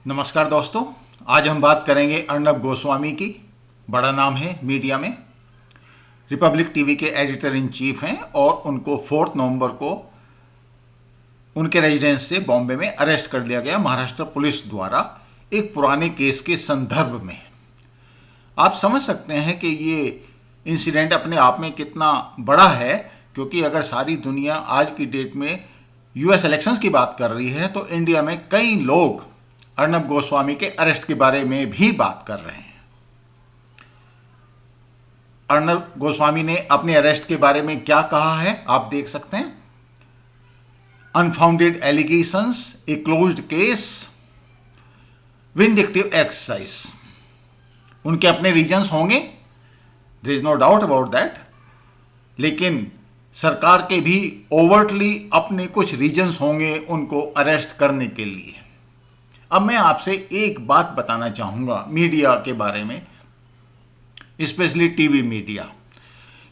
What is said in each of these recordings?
नमस्कार दोस्तों, आज हम बात करेंगे अर्नब गोस्वामी की। बड़ा नाम है मीडिया में, रिपब्लिक टीवी के एडिटर इन चीफ हैं और उनको 4 नवंबर को उनके रेजिडेंस से बॉम्बे में अरेस्ट कर लिया गया महाराष्ट्र पुलिस द्वारा एक पुराने केस के संदर्भ में। आप समझ सकते हैं कि ये इंसिडेंट अपने आप में कितना बड़ा है, क्योंकि अगर सारी दुनिया आज की डेट में यूएस इलेक्शंस की बात कर रही है तो इंडिया में कई लोग अर्नब गोस्वामी के अरेस्ट के बारे में भी बात कर रहे हैं। अर्नब गोस्वामी ने अपने अरेस्ट के बारे में क्या कहा है आप देख सकते हैं। Unfounded allegations, a closed case, vindictive exercise. उनके अपने रीजंस होंगे, there is no doubt about that, लेकिन सरकार के भी ओवर्टली अपने कुछ रीजंस होंगे उनको अरेस्ट करने के लिए। अब मैं आपसे एक बात बताना चाहूंगा मीडिया के बारे में, स्पेशली टीवी मीडिया।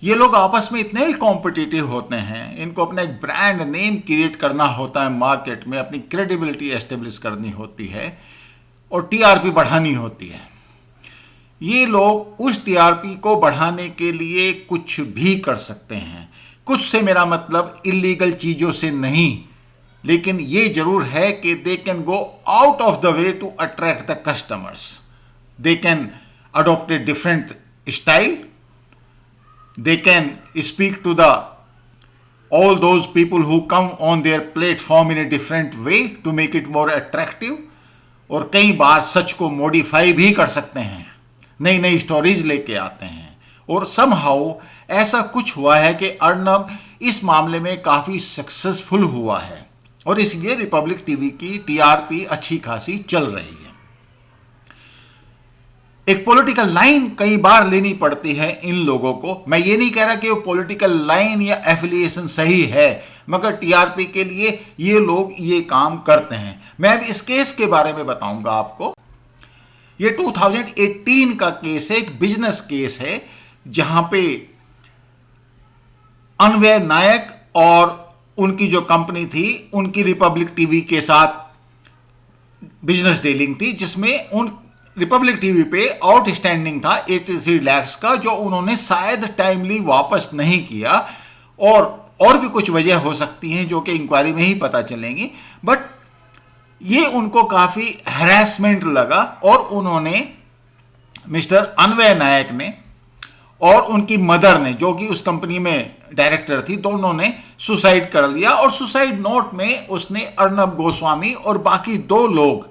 ये लोग आपस में इतने कॉम्पिटिटिव होते हैं, इनको अपना एक ब्रांड नेम क्रिएट करना होता है मार्केट में, अपनी क्रेडिबिलिटी एस्टेब्लिश करनी होती है और टीआरपी बढ़ानी होती है। ये लोग उस टीआरपी को बढ़ाने के लिए कुछ भी कर सकते हैं। कुछ से मेरा मतलब इलीगल चीजों से नहीं, लेकिन ये जरूर है कि they can go out of the way to attract the customers. They can adopt a different style, they can speak to the all those people who come on their platform in a different way to make it more attractive, और कई बार सच को modify भी कर सकते हैं, नई नई stories लेके आते हैं। और समहाउ ऐसा कुछ हुआ है कि अर्नब इस मामले में काफी सक्सेसफुल हुआ है और इसलिए रिपब्लिक टीवी की टीआरपी अच्छी खासी चल रही है। एक पॉलिटिकल लाइन कई बार लेनी पड़ती है इन लोगों को। मैं ये नहीं कह रहा कि वो पॉलिटिकल लाइन या एफिलिएशन सही है, मगर टीआरपी के लिए ये लोग ये काम करते हैं। मैं अब इस केस के बारे में बताऊंगा आपको। ये 2018 का केस है, एक बिजनेस केस है, जहां पे अन्वय नायक और उनकी जो कंपनी थी उनकी रिपब्लिक टीवी के साथ बिजनेस डीलिंग थी, जिसमें उन रिपब्लिक टीवी पे आउटस्टैंडिंग था 83 लाख का, जो उन्होंने शायद टाइमली वापस नहीं किया। और भी कुछ वजह हो सकती हैं जो कि इंक्वायरी में ही पता चलेंगी, बट ये उनको काफी हैरेसमेंट लगा और उन्होंने मिस्टर अन्वय नायक ने और उनकी मदर ने, जो कि उस कंपनी में डायरेक्टर थी, दोनों ने सुसाइड कर लिया। और सुसाइड नोट में उसने अर्नब गोस्वामी और बाकी 2 लोग,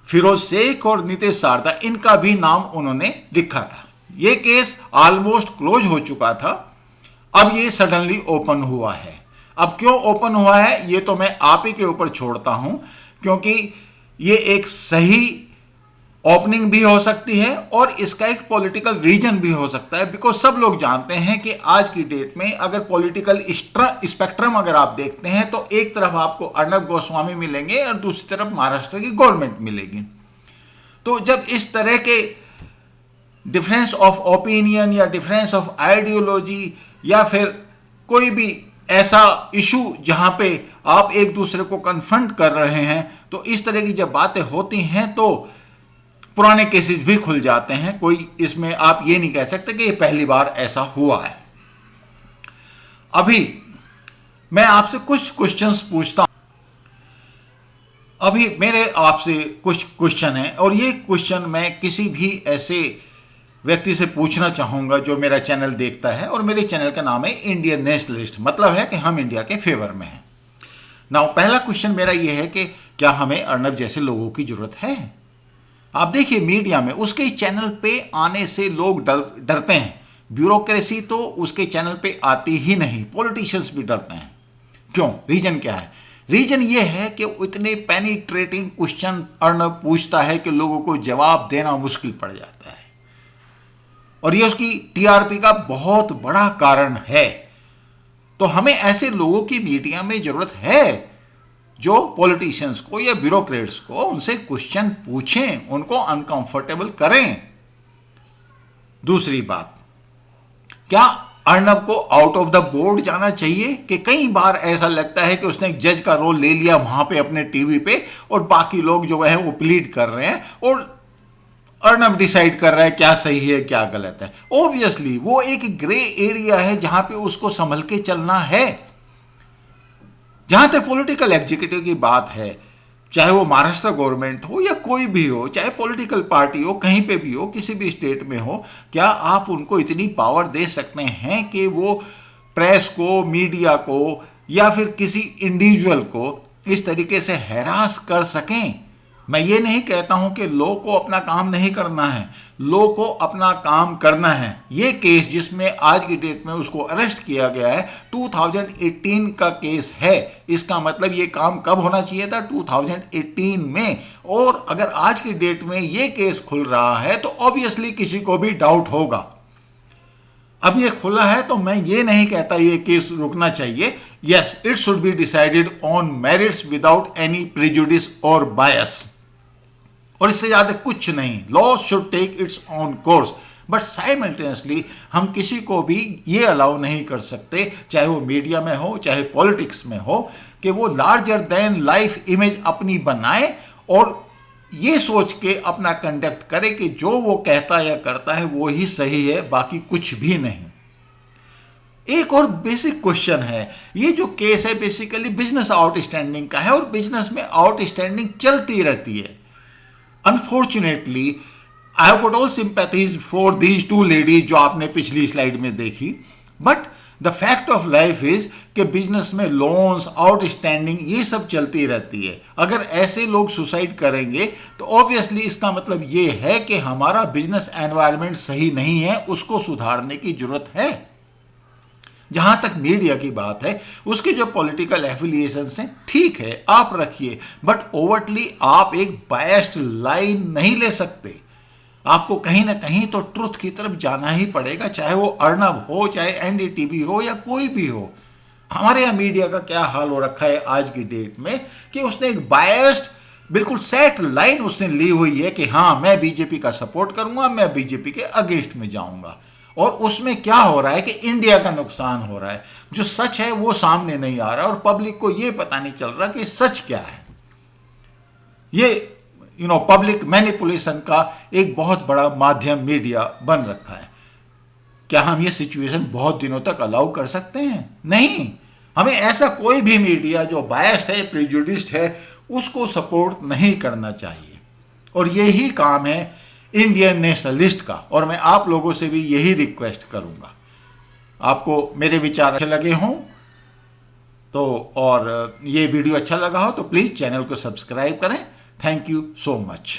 फिरोज शेख और नितेश शारदा, इनका भी नाम उन्होंने लिखा था। यह केस ऑलमोस्ट क्लोज हो चुका था, अब ये सडनली ओपन हुआ है। अब क्यों ओपन हुआ है ये तो मैं आप ही के ऊपर छोड़ता हूं, क्योंकि ये एक सही ओपनिंग भी हो सकती है और इसका एक पॉलिटिकल रीजन भी हो सकता है। बिकॉज सब लोग जानते हैं कि आज की डेट में अगर पॉलिटिकल स्पेक्ट्रम अगर आप देखते हैं तो एक तरफ आपको अर्नब गोस्वामी मिलेंगे और दूसरी तरफ महाराष्ट्र की गवर्नमेंट मिलेगी। तो जब इस तरह के डिफरेंस ऑफ ओपिनियन या डिफरेंस ऑफ आइडियोलॉजी या फिर कोई भी ऐसा इशू जहां पे आप एक दूसरे को कन्फ्रंट कर रहे हैं, तो इस तरह की जब बातें होती हैं तो पुराने केसेस भी खुल जाते हैं। कोई इसमें आप ये नहीं कह सकते कि ये पहली बार ऐसा हुआ है। अभी मैं आपसे कुछ क्वेश्चंस पूछता हूं। अभी मेरे आपसे कुछ क्वेश्चन हैं और ये क्वेश्चन मैं किसी भी ऐसे व्यक्ति से पूछना चाहूंगा जो मेरा चैनल देखता है, और मेरे चैनल का नाम है इंडियन नेशनलिस्ट, मतलब है कि हम इंडिया के फेवर में हैं। नाउ पहला क्वेश्चन मेरा यह है कि क्या हमें अर्नब जैसे लोगों की जरूरत है? आप देखिए मीडिया में उसके चैनल पे आने से लोग डरते हैं। ब्यूरोक्रेसी तो उसके चैनल पे आती ही नहीं, पॉलिटिशियंस भी डरते हैं। क्यों? रीजन क्या है? रीजन ये है कि इतने पेनिट्रेटिंग क्वेश्चन अर्नब पूछता है कि लोगों को जवाब देना मुश्किल पड़ जाता है, और ये उसकी टीआरपी का बहुत बड़ा कारण है। तो हमें ऐसे लोगों की मीडिया में जरूरत है जो पॉलिटिशियंस को या ब्यूरोक्रेट्स को उनसे क्वेश्चन पूछें, उनको अनकंफर्टेबल करें। दूसरी बात, क्या अर्नब को आउट ऑफ द बोर्ड जाना चाहिए? कि कई बार ऐसा लगता है कि उसने एक जज का रोल ले लिया वहां पे अपने टीवी पे, और बाकी लोग जो है वो प्लीड कर रहे हैं और अर्नब डिसाइड कर रहा है क्या सही है क्या गलत है। ऑब्वियसली वो एक ग्रे एरिया है जहां पे उसको संभल के चलना है। जहां तक पॉलिटिकल एग्जीक्यूटिव की बात है, चाहे वो महाराष्ट्र गवर्नमेंट हो या कोई भी हो, चाहे पॉलिटिकल पार्टी हो, कहीं पे भी हो, किसी भी स्टेट में हो, क्या आप उनको इतनी पावर दे सकते हैं कि वो प्रेस को, मीडिया को या फिर किसी इंडिविजुअल को इस तरीके से हैरास कर सकें? मैं ये नहीं कहता हूं कि लॉ को अपना काम नहीं करना है, लॉ को अपना काम करना है। ये केस जिसमें आज की डेट में उसको अरेस्ट किया गया है 2018 का केस है, इसका मतलब ये काम कब होना चाहिए था? 2018 में। और अगर आज की डेट में ये केस खुल रहा है तो ऑब्वियसली किसी को भी डाउट होगा। अब ये खुला है तो मैं ये नहीं कहता ये केस रुकना चाहिए। Yes, it should be decided on merits without any prejudice और बायस, और इससे ज्यादा कुछ नहीं। Law should take its on course, but simultaneously हम किसी को भी ये अलाउ नहीं कर सकते, चाहे वो मीडिया में हो चाहे पॉलिटिक्स में हो, कि वो लार्जर देन लाइफ इमेज अपनी बनाए और ये सोच के अपना कंडक्ट करे कि जो वो कहता या करता है वो ही सही है, बाकी कुछ भी नहीं। एक और बेसिक क्वेश्चन है, ये जो केस है बेसिकली बिजनेस आउटस्टैंडिंग का है, और बिजनेस में आउटस्टैंडिंग चलती रहती है। Unfortunately, I have got all sympathies for these two ladies जो आपने पिछली स्लाइड में देखी, but the fact of life is कि बिजनेस में लोन्स, आउटस्टैंडिंग, ये सब चलती रहती है। अगर ऐसे लोग सुसाइड करेंगे तो ऑब्वियसली इसका मतलब ये है कि हमारा बिजनेस एनवायरनमेंट सही नहीं है, उसको सुधारने की जरूरत है। जहां तक मीडिया की बात है, उसके जो पॉलिटिकल एफिलिएशंस हैं ठीक है आप रखिए, बट ओवरटली आप एक बायस्ड लाइन नहीं ले सकते। आपको कहीं ना कहीं तो ट्रुथ की तरफ जाना ही पड़ेगा, चाहे वो अर्नब हो, चाहे एनडीटीवी हो या कोई भी हो। हमारे यहाँ मीडिया का क्या हाल हो रखा है आज की डेट में कि उसने एक बायस्ड बिल्कुल सेट लाइन उसने ली हुई है कि हाँ मैं बीजेपी का सपोर्ट करूंगा, मैं बीजेपी के अगेंस्ट में जाऊंगा। और उसमें क्या हो रहा है कि इंडिया का नुकसान हो रहा है, जो सच है वो सामने नहीं आ रहा और पब्लिक को ये पता नहीं चल रहा कि सच क्या है। ये पब्लिक मैनिपुलेशन का एक बहुत बड़ा माध्यम मीडिया बन रखा है। क्या हम ये सिचुएशन बहुत दिनों तक अलाउ कर सकते हैं? नहीं। हमें ऐसा कोई भी मीडिया जो बायस्ड है, प्रेजुडिस्ड है, उसको सपोर्ट नहीं करना चाहिए। और यही काम है इंडियन नेशनलिस्ट का, और मैं आप लोगों से भी यही रिक्वेस्ट करूंगा। आपको मेरे विचार अच्छे लगे हों तो, और ये वीडियो अच्छा लगा हो तो प्लीज चैनल को सब्सक्राइब करें। Thank you so much.